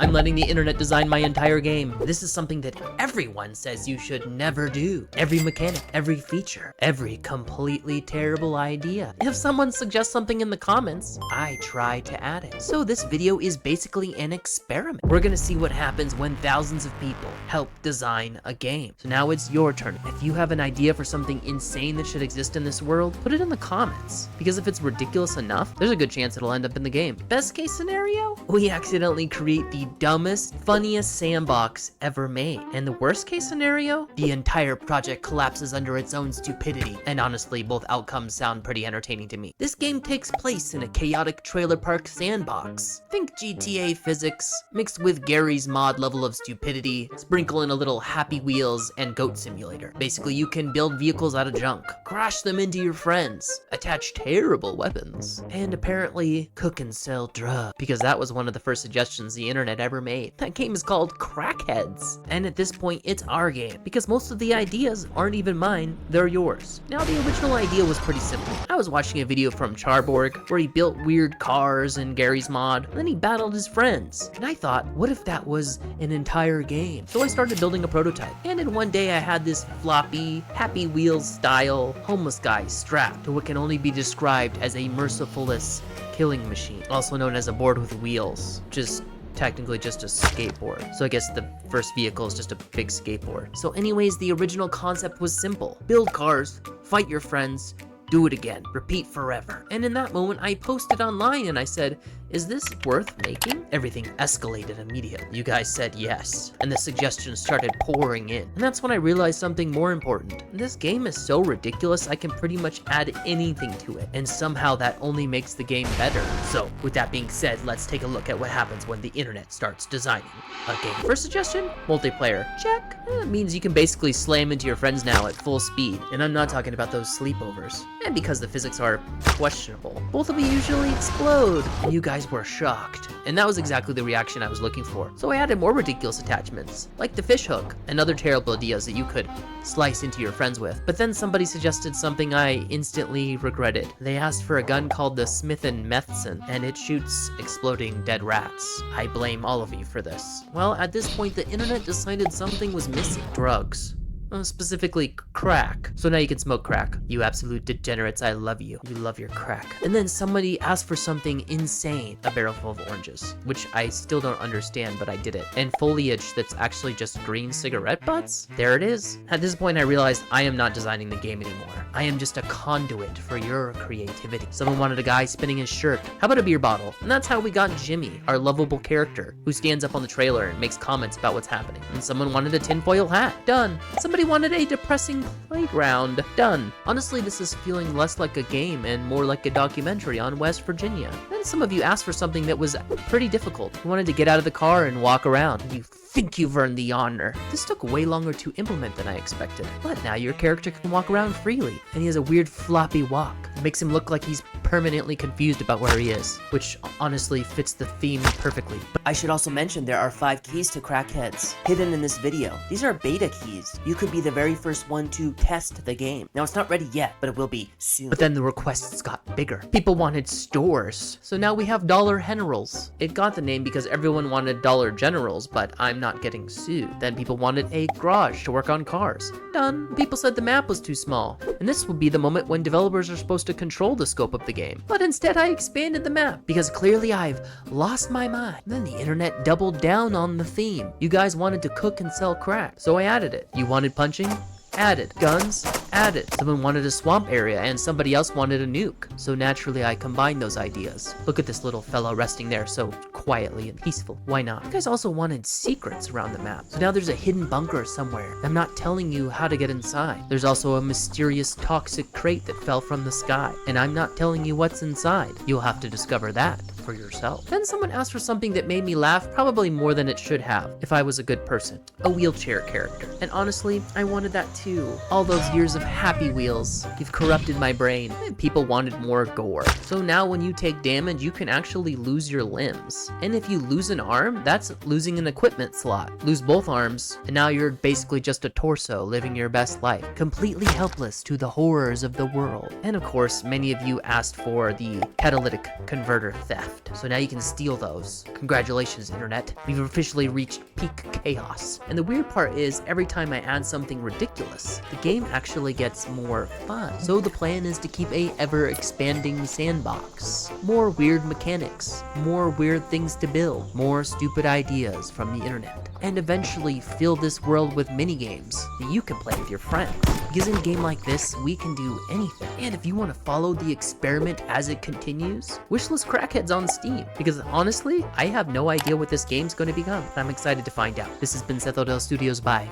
I'm letting the internet design my entire game. This is something that everyone says you should never do. Every mechanic, every feature, every completely terrible idea. If someone suggests something in the comments, I try to add it. So this video is basically an experiment. We're gonna see what happens when thousands of people help design a game. So now it's your turn. If you have an idea for something insane that should exist in this world, put it in the comments. Because if it's ridiculous enough, there's a good chance it'll end up in the game. Best case scenario, we accidentally create the dumbest, funniest sandbox ever made. And the worst case scenario, the entire project collapses under its own stupidity. And honestly, both outcomes sound pretty entertaining to me. This game takes place in a chaotic trailer park sandbox. Think GTA physics, mixed with Gary's mod level of stupidity, sprinkle in a little Happy Wheels and Goat Simulator. Basically, you can build vehicles out of junk, crash them into your friends, attach terrible weapons, and apparently cook and sell drugs. Because that was one of the first suggestions the internet ever made. That game is called Crackheads. And at this point, it's our game, because most of the ideas aren't even mine, they're yours. Now, the original idea was pretty simple. I was watching a video from Charborg where he built weird cars in Gary's mod, and then he battled his friends. And I thought, what if that was an entire game? So I started building a prototype. And in one day I had this floppy, Happy Wheels style homeless guy strapped to what can only be described as a mercifulness killing machine, also known as a board with wheels, which is technically just a skateboard. So I guess the first vehicle is just a big skateboard. So anyways, the original concept was simple. Build cars, fight your friends, do it again, repeat forever. And in that moment, I posted online and I said, is this worth making? Everything escalated immediately. You guys said yes, and the suggestions started pouring in. And that's when I realized something more important. This game is so ridiculous, I can pretty much add anything to it, and somehow that only makes the game better. So, with that being said, let's take a look at what happens when the internet starts designing a game. First suggestion, multiplayer. Check. That means you can basically slam into your friends now at full speed, and I'm not talking about those sleepovers. And because the physics are questionable, both of you usually explode, and you guys were shocked. And that was exactly the reaction I was looking for. So I added more ridiculous attachments, like the fish hook, and other terrible ideas that you could slice into your friends with. But then somebody suggested something I instantly regretted. They asked for a gun called the Smith & Methson, and it shoots exploding dead rats. I blame all of you for this. Well, at this point, the internet decided something was missing. Drugs. Specifically crack. So now you can smoke crack. You absolute degenerates, I love you. You love your crack. And then somebody asked for something insane. A barrel full of oranges, which I still don't understand, but I did it. And foliage that's actually just green cigarette butts. There it is. At this point, I realized I am not designing the game anymore. I am just a conduit for your creativity. Someone wanted a guy spinning his shirt. How about a beer bottle? And that's how we got Jimmy, our lovable character, who stands up on the trailer and makes comments about what's happening. And someone wanted a tinfoil hat. Done. Somebody wanted a depressing playground. Done. Honestly, this is feeling less like a game and more like a documentary on West Virginia. Then some of you asked for something that was pretty difficult. You wanted to get out of the car and walk around. You think you've earned the honor. This took way longer to implement than I expected. But now your character can walk around freely, and he has a weird floppy walk. It makes him look like he's permanently confused about where he is, which honestly fits the theme perfectly. But I should also mention there are 5 keys to Crackheads hidden in this video. These are beta keys. You could be the very first one to test the game. Now it's not ready yet, but it will be soon. But then the requests got bigger. People wanted stores. So now we have Dollar Generals. It got the name because everyone wanted Dollar Generals, but I'm not getting sued. Then people wanted a garage to work on cars. Done. People said the map was too small. And this would be the moment when developers are supposed to control the scope of the game. But instead I expanded the map because clearly I've lost my mind. Then the internet doubled down on the theme. You guys wanted to cook and sell crack, so I added it. You wanted punching? Added. Guns? Added. Someone wanted a swamp area and somebody else wanted a nuke. So naturally I combined those ideas. Look at this little fellow resting there so quietly and peaceful. Why not? You guys also wanted secrets around the map. So now there's a hidden bunker somewhere. I'm not telling you how to get inside. There's also a mysterious toxic crate that fell from the sky. And I'm not telling you what's inside. You'll have to discover that for yourself. Then someone asked for something that made me laugh probably more than it should have if I was a good person. A wheelchair character. And honestly, I wanted that too. All those years of Happy Wheels, you've corrupted my brain. And people wanted more gore. So now when you take damage, you can actually lose your limbs. And if you lose an arm, that's losing an equipment slot. Lose both arms, and now you're basically just a torso living your best life, completely helpless to the horrors of the world. And of course, many of you asked for the catalytic converter theft. left. So now you can steal those. Congratulations, internet. We've officially reached peak chaos. And the weird part is, every time I add something ridiculous, the game actually gets more fun. So the plan is to keep a ever-expanding sandbox. More weird mechanics, more weird things to build, more stupid ideas from the internet, and eventually fill this world with mini-games that you can play with your friends. Because in a game like this, we can do anything. And if you want to follow the experiment as it continues, Wishlist Crackhead's on Steam. Because honestly, I have no idea what this game's going to become. I'm excited to find out. This has been Seth Odell Studios. Bye.